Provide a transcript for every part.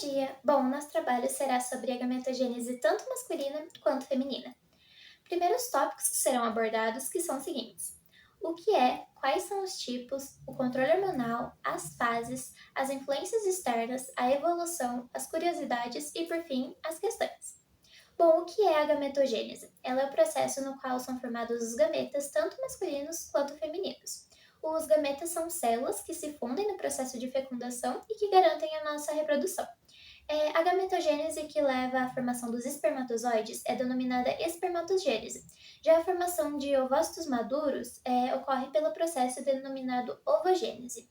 dia! Bom, nosso trabalho será sobre a gametogênese tanto masculina quanto feminina. Primeiros tópicos que serão abordados que são os seguintes. O que é, quais são os tipos, o controle hormonal, as fases, as influências externas, a evolução, as curiosidades e, por fim, as questões. Bom, o que é a gametogênese? Ela é o processo no qual são formados os gametas, tanto masculinos quanto femininos. Os gametas são células que se fundem no processo de fecundação e que garantem a nossa reprodução. A gametogênese que leva à formação dos espermatozoides é denominada espermatogênese. Já a formação de ovócitos maduros ocorre pelo processo denominado ovogênese.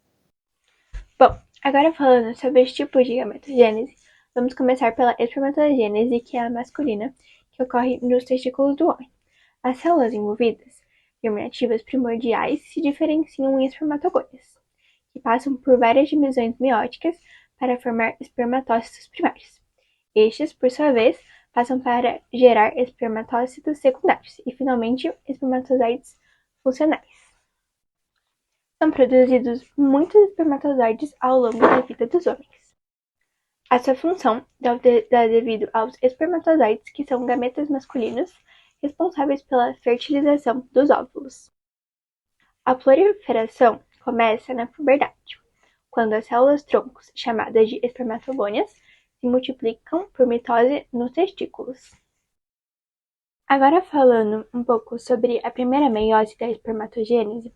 Bom, agora falando sobre os tipos de gametogênese, vamos começar pela espermatogênese, que é a masculina, que ocorre nos testículos do homem. As células envolvidas, germinativas primordiais, se diferenciam em espermatogônias, que passam por várias divisões meióticas para formar espermatócitos primários. Estes, por sua vez, passam para gerar espermatócitos secundários e, finalmente, espermatozoides funcionais. São produzidos muitos espermatozoides ao longo da vida dos homens. A sua função dá devido aos espermatozoides, que são gametas masculinos, responsáveis pela fertilização dos óvulos. A proliferação começa na puberdade, quando as células-troncos, chamadas de espermatogônias, se multiplicam por mitose nos testículos. Agora falando um pouco sobre a primeira meiose da espermatogênese,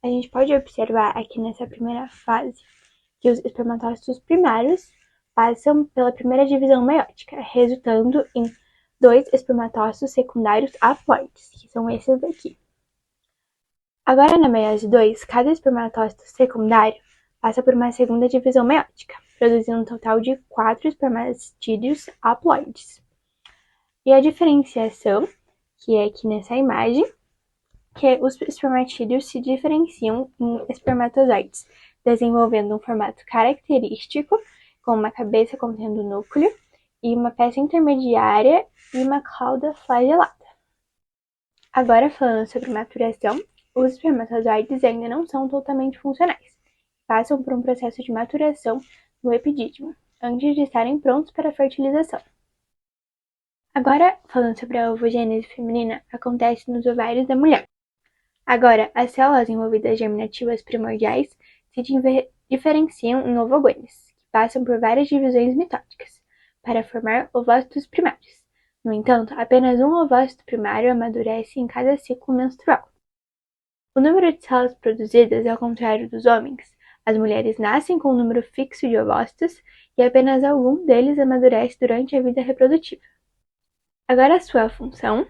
a gente pode observar aqui nessa primeira fase que os espermatócitos primários passam pela primeira divisão meiótica, resultando em 2 espermatócitos secundários haploides, que são esses daqui. Agora na meiose 2, cada espermatócito secundário passa por uma segunda divisão meiótica, produzindo um total de 4 espermatídeos haploides. E a diferenciação, que é aqui nessa imagem, que os espermatídeos se diferenciam em espermatozoides, desenvolvendo um formato característico, com uma cabeça contendo núcleo, e uma peça intermediária e uma cauda flagelada. Agora falando sobre maturação, os espermatozoides ainda não são totalmente funcionais. Passam por um processo de maturação no epidídimo, antes de estarem prontos para a fertilização. Agora, falando sobre a ovogênese feminina, acontece nos ovários da mulher. Agora, as células envolvidas germinativas primordiais se diferenciam em ovogônias, que passam por várias divisões mitóticas, para formar ovócitos primários. No entanto, apenas um ovócito primário amadurece em cada ciclo menstrual. O número de células produzidas é ao contrário dos homens. As mulheres nascem com um número fixo de ovócitos e apenas algum deles amadurece durante a vida reprodutiva. Agora a sua função.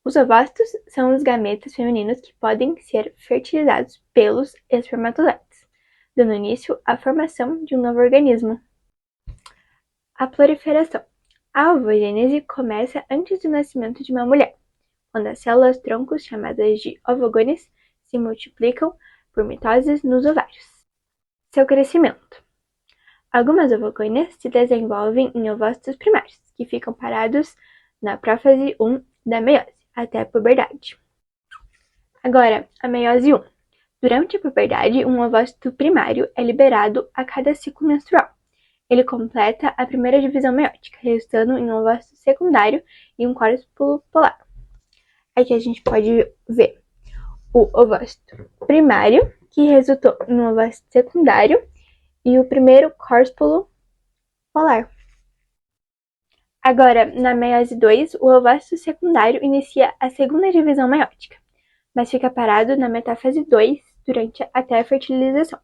Os ovócitos são os gametas femininos que podem ser fertilizados pelos espermatozoides, dando início à formação de um novo organismo. A proliferação. A ovogênese começa antes do nascimento de uma mulher, quando as células-troncos, chamadas de ovogônias, se multiplicam por mitoses nos ovários. Seu crescimento. Algumas ovogônias se desenvolvem em ovócitos primários, que ficam parados na prófase 1 da meiose, até a puberdade. Agora, a meiose 1. Durante a puberdade, um ovócito primário é liberado a cada ciclo menstrual. Ele completa a primeira divisão meiótica, resultando em um ovócito secundário e um córpulo polar. Aqui a gente pode ver o ovócito primário, que resultou em um ovócito secundário, e o primeiro córpulo polar. Agora, na meiose 2, o ovócito secundário inicia a segunda divisão meiótica, mas fica parado na metáfase 2 até a fertilização.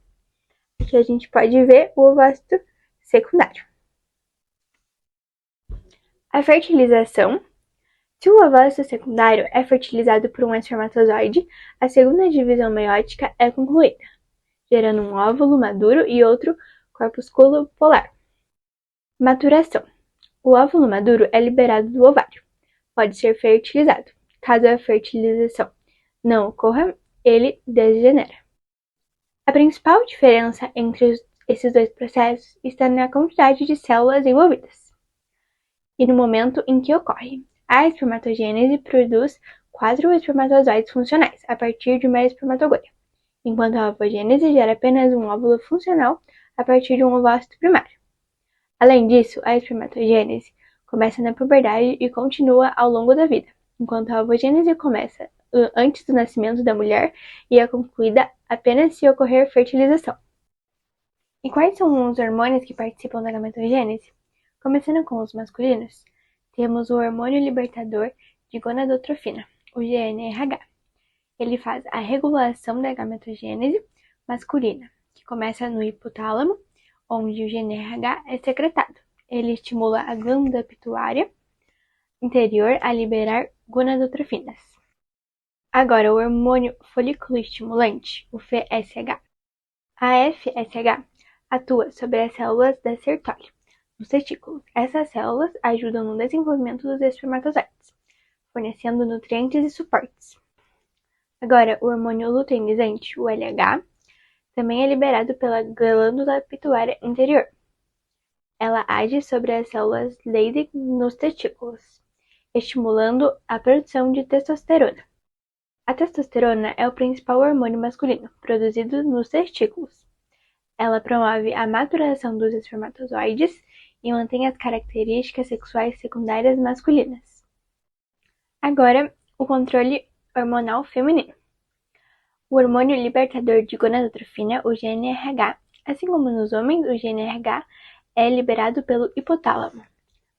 Aqui a gente pode ver o ovócito secundário. A fertilização. Se o ovócito secundário é fertilizado por um espermatozoide, a segunda divisão meiótica é concluída, gerando um óvulo maduro e outro corpúsculo polar. Maturação. O óvulo maduro é liberado do ovário. Pode ser fertilizado. Caso a fertilização não ocorra, ele degenera. A principal diferença entre esses dois processos está na quantidade de células envolvidas e no momento em que ocorre. A espermatogênese produz 4 espermatozoides funcionais a partir de uma espermatogônia, enquanto a ovogênese gera apenas um óvulo funcional a partir de um ovócito primário. Além disso, a espermatogênese começa na puberdade e continua ao longo da vida, enquanto a ovogênese começa antes do nascimento da mulher e é concluída apenas se ocorrer fertilização. E quais são os hormônios que participam da gametogênese? Começando com os masculinos, temos o hormônio libertador de gonadotrofina, o GnRH. Ele faz a regulação da gametogênese masculina, que começa no hipotálamo, onde o GnRH é secretado. Ele estimula a glândula pituária interior a liberar gonadotrofinas. Agora, o hormônio folículo estimulante, o FSH. A FSH atua sobre as células da Sertoli, nos testículos. Essas células ajudam no desenvolvimento dos espermatozoides, fornecendo nutrientes e suportes. Agora, o hormônio luteinizante, o LH, também é liberado pela glândula pituária interior. Ela age sobre as células Leydig nos testículos, estimulando a produção de testosterona. A testosterona é o principal hormônio masculino, produzido nos testículos. Ela promove a maturação dos espermatozoides e mantém as características sexuais secundárias masculinas. Agora, o controle hormonal feminino. O hormônio libertador de gonadotrofina, o GnRH, assim como nos homens, o GnRH é liberado pelo hipotálamo,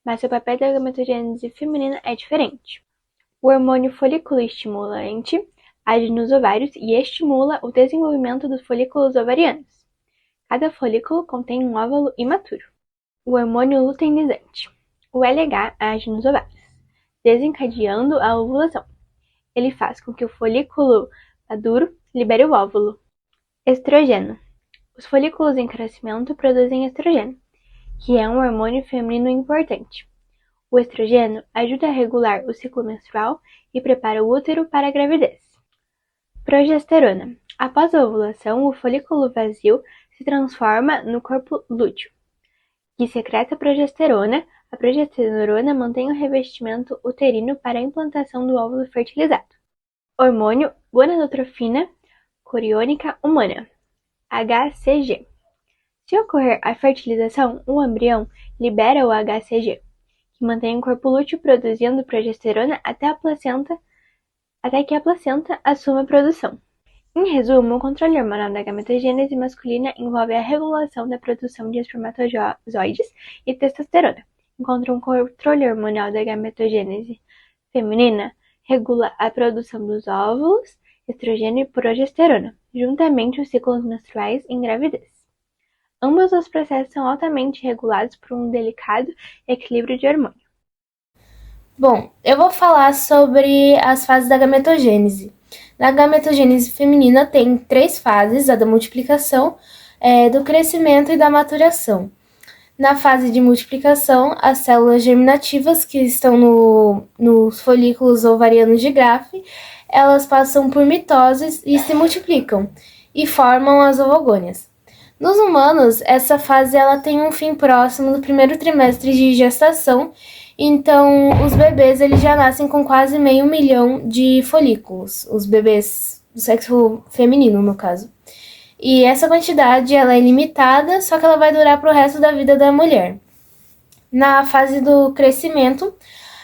mas seu papel da gametogênese feminina é diferente. O hormônio folículo estimulante age nos ovários e estimula o desenvolvimento dos folículos ovarianos. Cada folículo contém um óvulo imaturo. O hormônio luteinizante, o LH, age nos ovários, desencadeando a ovulação. Ele faz com que o folículo maduro libere o óvulo. Estrogênio. Os folículos em crescimento produzem estrogênio, que é um hormônio feminino importante. O estrogênio ajuda a regular o ciclo menstrual e prepara o útero para a gravidez. Progesterona. Após a ovulação, o folículo vazio se transforma no corpo lúteo, que secreta progesterona. A progesterona mantém o revestimento uterino para a implantação do óvulo fertilizado. Hormônio gonadotrofina coriônica humana, HCG. Se ocorrer a fertilização, o embrião libera o HCG, que mantém o corpo lúteo produzindo progesterona até que a placenta assuma a produção. Em resumo, o controle hormonal da gametogênese masculina envolve a regulação da produção de espermatozoides e testosterona, enquanto um controle hormonal da gametogênese feminina regula a produção dos óvulos, estrogênio e progesterona, juntamente os ciclos menstruais em gravidez. Ambos os processos são altamente regulados por um delicado equilíbrio de hormônio. Bom, eu vou falar sobre as fases da gametogênese. Na gametogênese feminina tem 3 fases, a da multiplicação, do crescimento e da maturação. Na fase de multiplicação, as células germinativas que estão nos folículos ovarianos de Graafi, elas passam por mitose e se multiplicam e formam as ovogônias. Nos humanos, essa fase ela tem um fim próximo no primeiro trimestre de gestação, então os bebês eles já nascem com quase 500 mil de folículos, os bebês do sexo feminino, no caso. E essa quantidade ela é limitada, só que ela vai durar para o resto da vida da mulher. Na fase do crescimento,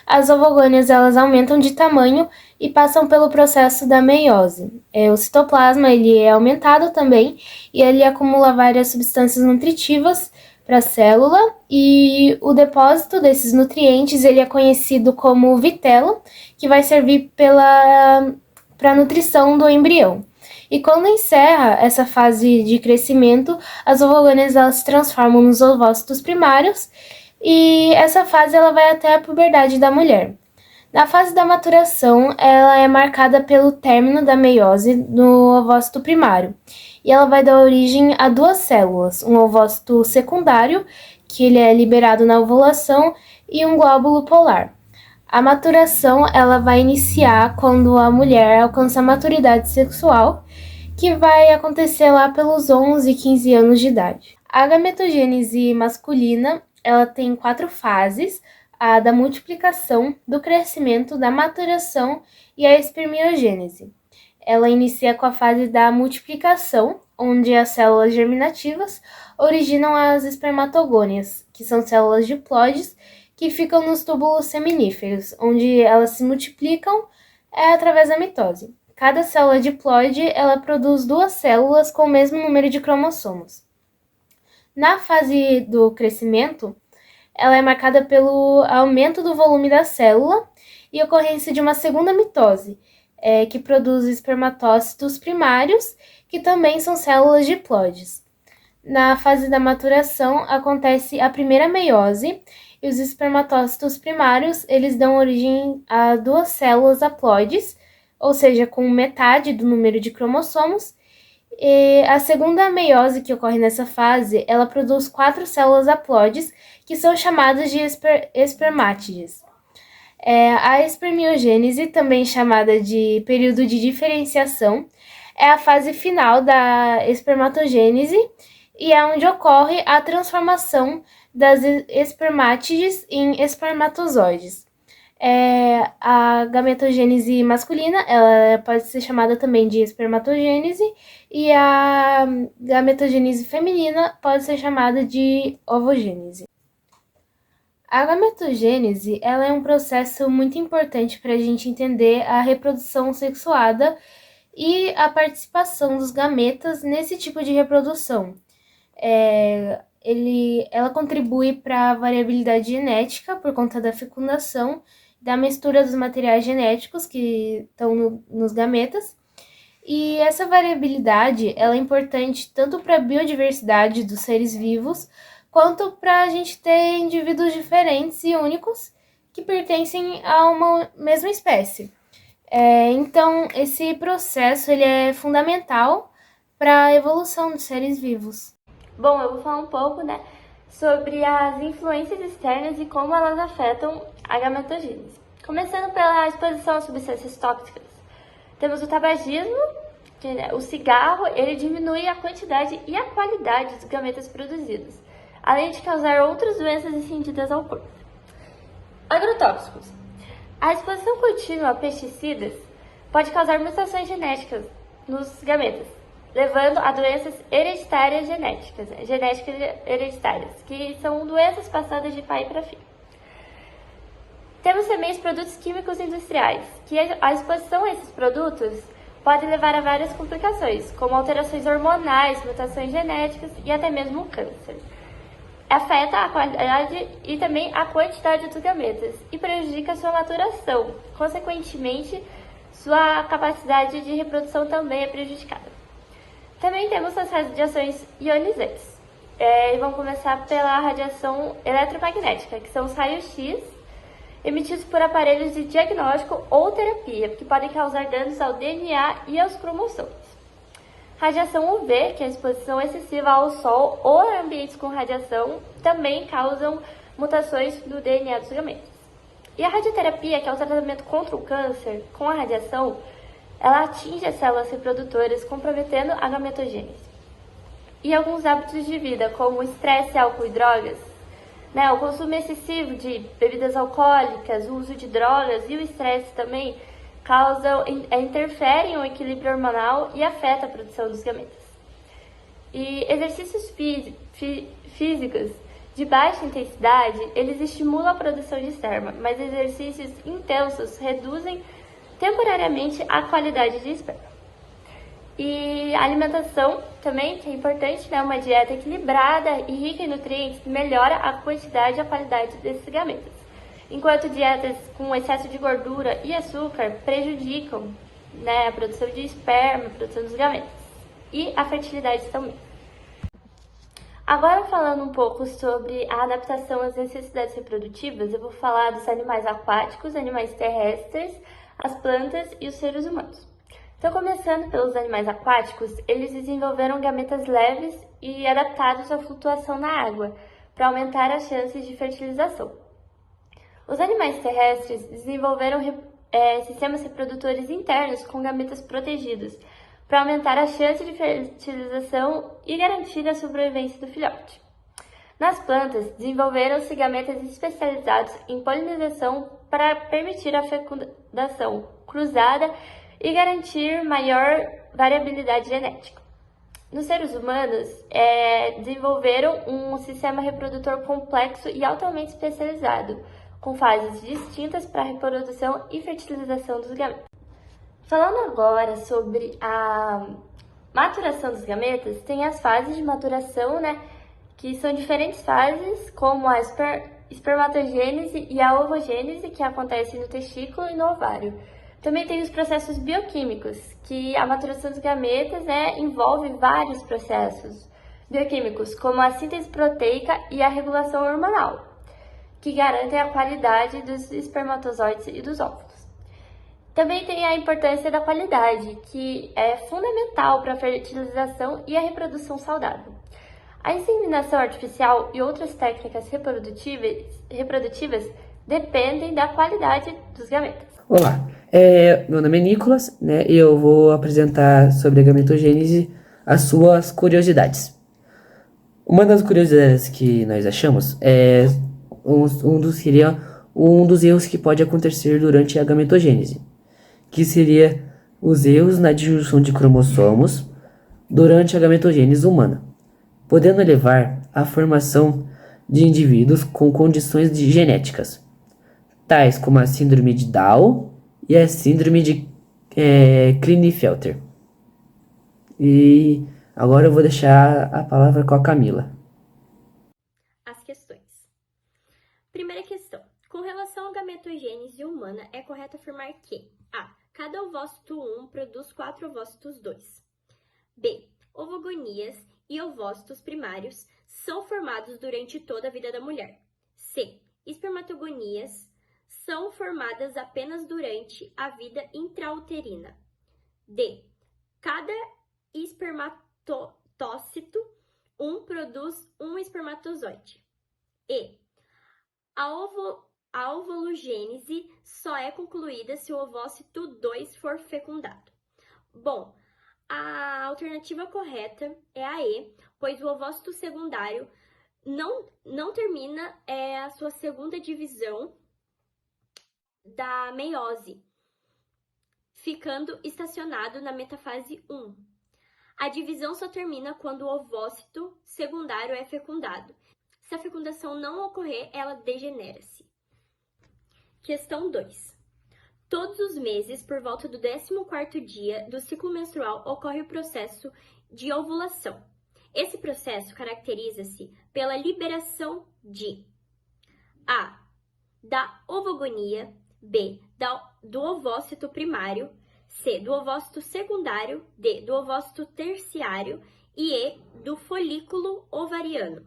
as ovogônias elas aumentam de tamanho e passam pelo processo da meiose. O citoplasma ele é aumentado também e ele acumula várias substâncias nutritivas para a célula e o depósito desses nutrientes ele é conhecido como vitelo, que vai servir para a nutrição do embrião. E quando encerra essa fase de crescimento, as ovogônias elas se transformam nos ovócitos primários e essa fase ela vai até a puberdade da mulher. Na fase da maturação, ela é marcada pelo término da meiose no ovócito primário e ela vai dar origem a 2 células, um ovócito secundário, que ele é liberado na ovulação, e um glóbulo polar. A maturação ela vai iniciar quando a mulher alcança a maturidade sexual, que vai acontecer lá pelos 11, 15 anos de idade. A gametogênese masculina ela tem 4 fases, a da multiplicação, do crescimento, da maturação e a espermiogênese. Ela inicia com a fase da multiplicação, onde as células germinativas originam as espermatogônias, que são células diploides que ficam nos túbulos seminíferos, onde elas se multiplicam através da mitose. Cada célula diploide ela produz 2 células com o mesmo número de cromossomos. Na fase do crescimento, ela é marcada pelo aumento do volume da célula e ocorrência de uma segunda mitose, que produz espermatócitos primários, que também são células diploides. Na fase da maturação, acontece a primeira meiose, e os espermatócitos primários eles dão origem a 2 células haploides, ou seja, com metade do número de cromossomos. E a segunda meiose que ocorre nessa fase, ela produz 4 células haploides, que são chamadas de espermátides. A espermiogênese, também chamada de período de diferenciação, é a fase final da espermatogênese e é onde ocorre a transformação das espermátides em espermatozoides. A gametogênese masculina, ela pode ser chamada também de espermatogênese, e a gametogênese feminina pode ser chamada de ovogênese. A gametogênese, ela é um processo muito importante para a gente entender a reprodução sexuada e a participação dos gametas nesse tipo de reprodução. Ela contribui para a variabilidade genética por conta da fecundação, da mistura dos materiais genéticos que estão nos gametas. E essa variabilidade ela é importante tanto para a biodiversidade dos seres vivos, quanto para a gente ter indivíduos diferentes e únicos que pertencem a uma mesma espécie. Então, esse processo ele é fundamental para a evolução dos seres vivos. Bom, eu vou falar um pouco, sobre as influências externas e como elas afetam a gametogênese. Começando pela exposição a substâncias tóxicas. Temos o tabagismo, o cigarro, ele diminui a quantidade e a qualidade dos gametas produzidos, além de causar outras doenças estendidas ao corpo. Agrotóxicos. A exposição contínua a pesticidas pode causar mutações genéticas nos gametas, levando a doenças hereditárias genéticas hereditárias, que são doenças passadas de pai para filho. Temos também os produtos químicos industriais, que a exposição a esses produtos pode levar a várias complicações, como alterações hormonais, mutações genéticas e até mesmo o câncer. Afeta a qualidade e também a quantidade dos gametas e prejudica sua maturação. Consequentemente, sua capacidade de reprodução também é prejudicada. Também temos as radiações ionizantes. Vamos começar pela radiação eletromagnética, que são os raios-x emitidos por aparelhos de diagnóstico ou terapia, que podem causar danos ao DNA e aos cromossomos. Radiação UV, que é a exposição excessiva ao sol ou a ambientes com radiação, também causam mutações no DNA dos gametas. E a radioterapia, que é o tratamento contra o câncer com a radiação, ela atinge as células reprodutoras, comprometendo a gametogênese. E alguns hábitos de vida, como estresse, álcool e drogas, o consumo excessivo de bebidas alcoólicas, o uso de drogas e o estresse também interferem no equilíbrio hormonal e afeta a produção dos gametas. E exercícios físicos de baixa intensidade, eles estimulam a produção de esperma, mas exercícios intensos reduzem temporariamente a qualidade de esperma. E a alimentação também, que é importante, uma dieta equilibrada e rica em nutrientes melhora a quantidade e a qualidade desses gametas, enquanto dietas com excesso de gordura e açúcar prejudicam a produção de esperma, a produção dos gametas e a fertilidade também. Agora, falando um pouco sobre a adaptação às necessidades reprodutivas, eu vou falar dos animais aquáticos, animais terrestres, as plantas e os seres humanos. Então, começando pelos animais aquáticos, eles desenvolveram gametas leves e adaptados à flutuação na água, para aumentar as chances de fertilização. Os animais terrestres desenvolveram sistemas reprodutores internos com gametas protegidos, para aumentar a chance de fertilização e garantir a sobrevivência do filhote. Nas plantas, desenvolveram-se gametas especializados em polinização para permitir a fecundação cruzada e garantir maior variabilidade genética. Nos seres humanos, desenvolveram um sistema reprodutor complexo e altamente especializado, com fases distintas para a reprodução e fertilização dos gametas. Falando agora sobre a maturação dos gametas, tem as fases de maturação, que são diferentes fases, como a espermatogênese e a ovogênese, que acontecem no testículo e no ovário. Também tem os processos bioquímicos, que a maturação dos gametas envolve vários processos bioquímicos, como a síntese proteica e a regulação hormonal, que garantem a qualidade dos espermatozoides e dos óvulos. Também tem a importância da qualidade, que é fundamental para a fertilização e a reprodução saudável. A inseminação artificial e outras técnicas reprodutivas dependem da qualidade dos gametas. Olá, meu nome é Nicolas, e eu vou apresentar sobre a gametogênese as suas curiosidades. Uma das curiosidades que nós achamos seria um dos erros que pode acontecer durante a gametogênese, que seria os erros na disjunção de cromossomos durante a gametogênese humana, podendo levar à formação de indivíduos com condições genéticas, tais como a síndrome de Down e a síndrome de Klinefelter. E agora eu vou deixar a palavra com a Camila. As questões. Primeira questão. Com relação à gametogênese humana, é correto afirmar que A. Cada ovócito 1 produz 4 ovócitos 2. B. Ovogonias e ovócitos primários são formados durante toda a vida da mulher. C. Espermatogonias são formadas apenas durante a vida intrauterina. D. Cada espermatócito 1 produz um espermatozoide. E. A ovologênese só é concluída se o ovócito 2 for fecundado. Bom, a alternativa correta é a E, pois o ovócito secundário não termina a sua segunda divisão da meiose, ficando estacionado na metafase 1. A divisão só termina quando o ovócito secundário é fecundado. Se a fecundação não ocorrer, ela degenera-se. Questão 2. Todos os meses, por volta do 14º dia do ciclo menstrual, ocorre o processo de ovulação. Esse processo caracteriza-se pela liberação de A. Da ovogonia, B. Do ovócito primário, C. Do ovócito secundário, D. Do ovócito terciário e E. Do folículo ovariano.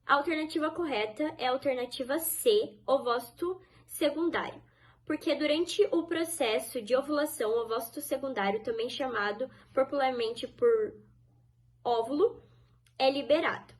A alternativa correta é a alternativa C, ovócito secundário, porque durante o processo de ovulação, o ovócito secundário, também chamado popularmente por óvulo, é liberado.